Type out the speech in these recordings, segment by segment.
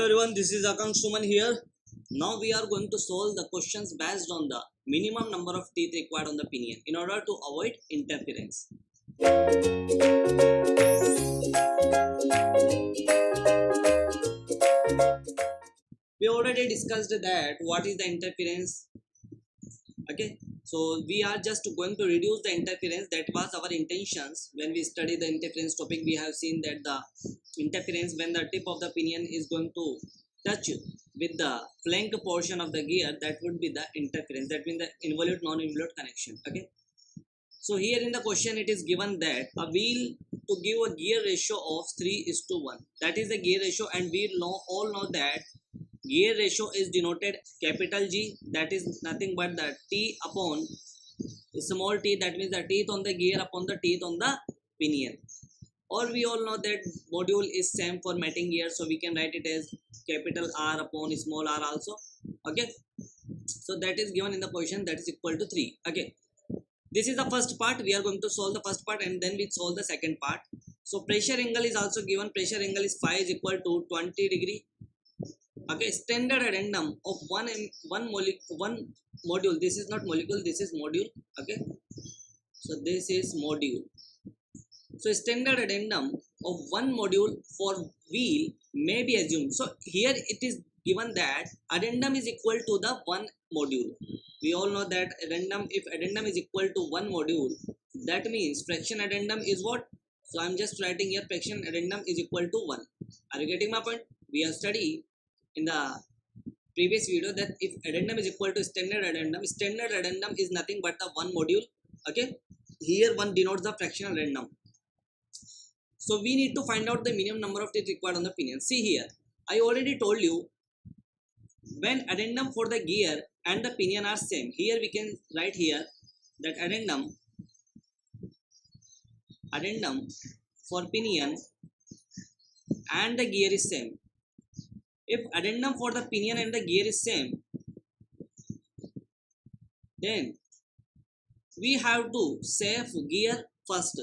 everyone, this is Akansh Suman here. Now we are going to solve the questions based on the minimum number of teeth required on the pinion in order to avoid interference. We already discussed that what is the interference. Okay, so we are just going to reduce the interference. That was our intentions when we study the interference topic. We have seen that the interference when the tip of the pinion is going to touch with the flank portion of the gear, that would be the interference. That means the involute non-involute connection. Okay, so here in the question it is given that a wheel to give a gear ratio of 3:1. That is the gear ratio, and we all know that gear ratio is denoted capital G, that is nothing but the T upon small t, that means the teeth on the gear upon the teeth on the pinion. Or we all know that module is same for matting gear, so we can write it as capital R upon small r also. Okay, so that is given in the question, that is equal to 3. Okay, this is the first part. We are going to solve the first part and then we solve the second part. So pressure angle is also given. Pressure angle is phi is equal to 20 degree. Okay, standard addendum of one module. This is not molecule, this is module. Okay, so this is module. So standard addendum of one module for wheel may be assumed. So here it is given that addendum is equal to the one module. We all know that addendum, if addendum is equal to one module, that means fraction addendum is what? So I'm just writing here fraction addendum is equal to 1. Are you getting my point? We have studied in the previous video that if addendum is equal to standard addendum is nothing but the one module. Okay, here one denotes the fractional addendum. So we need to find out the minimum number of teeth required on the pinion. See here, I already told you when addendum for the gear and the pinion are same. Here we can write here that addendum for pinion and the gear is same. If addendum for the pinion and the gear is same, then we have to save gear first.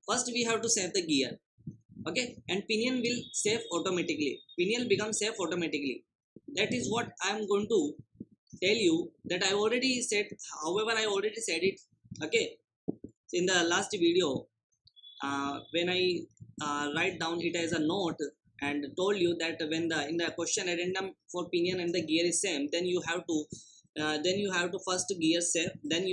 First we have to save the gear. Okay, and pinion will save automatically. Pinion becomes safe automatically. That is what I am going to tell you, that I already said. However, I already said it. Okay, in the last video, when I write down it as a note and told you that when the in the question addendum for pinion and the gear is same, then you have to first gear safe, then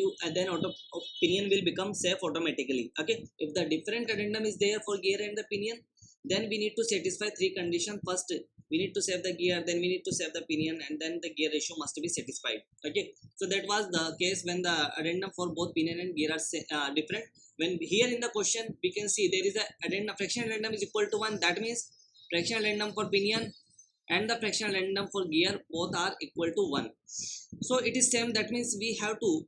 pinion will become safe automatically. Okay, if the different addendum is there for gear and the pinion, then we need to satisfy three conditions. First we need to save the gear, then we need to save the pinion, and then the gear ratio must be satisfied. Okay, so that was the case when the addendum for both pinion and gear are different. When here in the question we can see there is a addendum, fractional addendum is equal to 1. That means fractional addendum for pinion and the fractional addendum for gear both are equal to 1. So it is same. That means we have to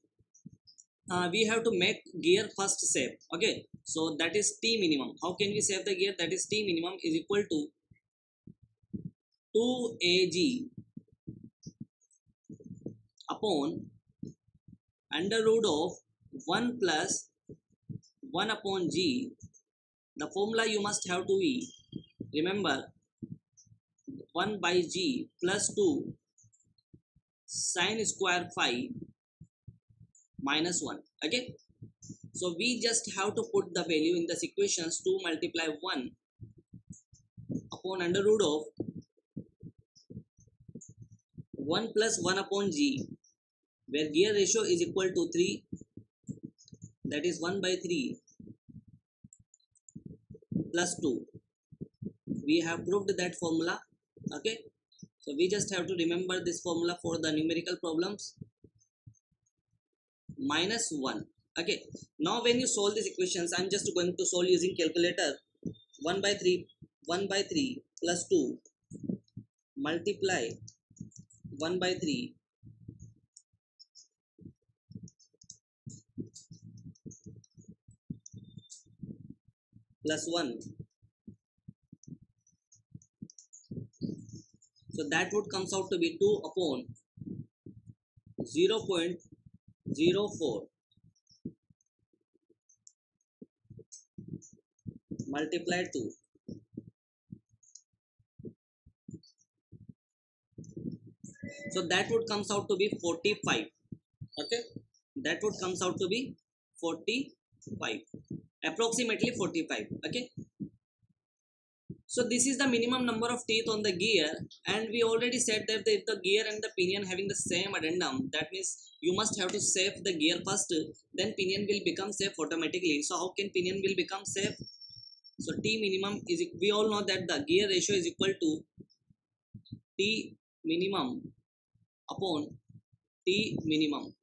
make gear first save. Okay, so that is T minimum. How can we save the gear? That is T minimum is equal to 2AG upon under root of 1 plus 1 upon G. The formula you must have to be, remember, 1 by G plus 2 sine square phi minus 1. Okay, so we just have to put the value in the equations. 2 multiply 1 upon under root of 1 plus 1 upon G, where gear ratio is equal to 3, that is 1 by 3 plus 2. We have proved that formula. Okay, so we just have to remember this formula for the numerical problems. Minus 1. Okay, now when you solve these equations, I'm just going to solve using calculator. 1 by 3 plus 2 multiply 1 by 3 plus 1. So that would comes out to be 2 upon 0.04 multiply 2. So that would comes out to be 45. Okay, that would comes out to be 45, approximately 45. Okay, so this is the minimum number of teeth on the gear, and we already said that if the gear and the pinion having the same addendum, that means you must have to save the gear first, then pinion will become safe automatically. So how can pinion will become safe? So T minimum is, we all know that the gear ratio is equal to T minimum upon T minimum.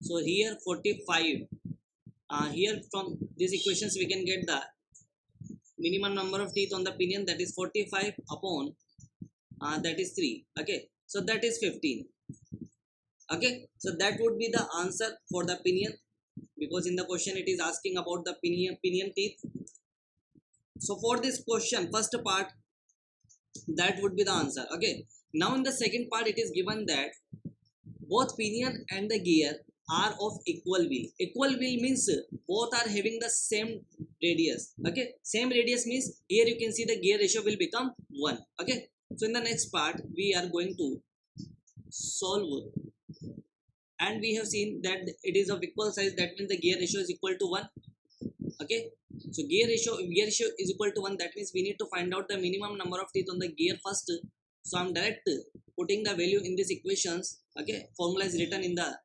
So here 45, here from these equations we can get the minimum number of teeth on the pinion, that is 45 upon that is 3. Okay, so that is 15. Okay, so that would be the answer for the pinion, because in the question it is asking about the pinion teeth. So for this question, first part, that would be the answer. Okay, now in the second part it is given that both pinion and the gear are of equal wheel. Equal wheel means both are having the same radius. Okay, same radius means here you can see the gear ratio will become 1. Okay, so in the next part we are going to solve, and we have seen that it is of equal size, that means the gear ratio is equal to 1. Okay, so gear ratio is equal to 1, that means we need to find out the minimum number of teeth on the gear first. So I'm direct putting the value in these equations. Okay, formula is written in the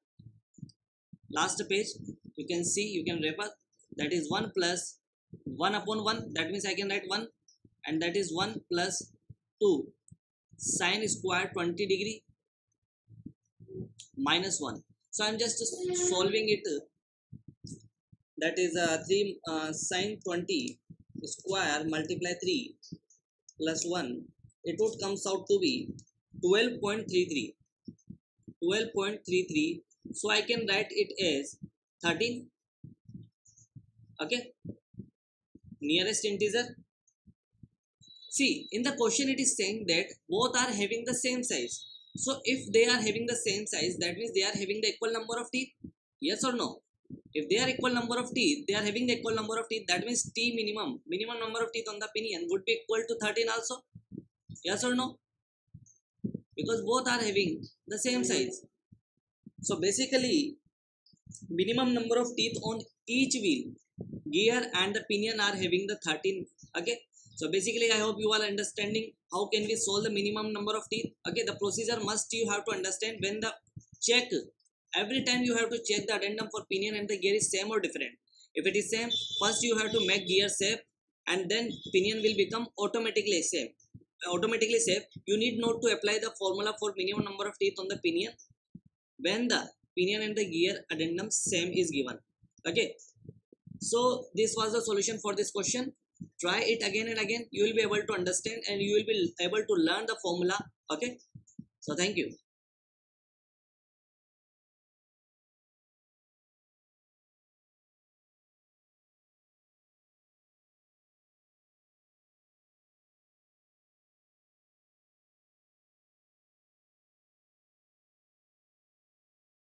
last page, you can see, you can refer, that is 1 plus 1 upon 1, that means I can write 1, and that is 1 plus 2 sine square 20 degree minus 1. So I'm just solving it, that is 3 sine 20 square multiply 3 plus 1, it would comes out to be 12.33. So I can write it as 13. Okay, nearest integer. See, in the question it is saying that both are having the same size. So if they are having the same size, that means they are having the equal number of teeth. Yes or no? If they are equal number of teeth, they are having the equal number of teeth, that means T minimum number of teeth on the pinion would be equal to 13 also. Yes or no? Because both are having the same size. So basically, minimum number of teeth on each wheel, gear and the pinion are having the 13. Okay, so basically I hope you are understanding how can we solve the minimum number of teeth. Okay, the procedure must you have to understand when the check, every time you have to check the addendum for pinion and the gear is same or different. If it is same, first you have to make gear safe, and then pinion will become automatically safe. You need not to apply the formula for minimum number of teeth on the pinion when the pinion and the gear addendum same is given. Okay, so this was the solution for this question. Try it again and again, you will be able to understand and you will be able to learn the formula. Okay, so thank you.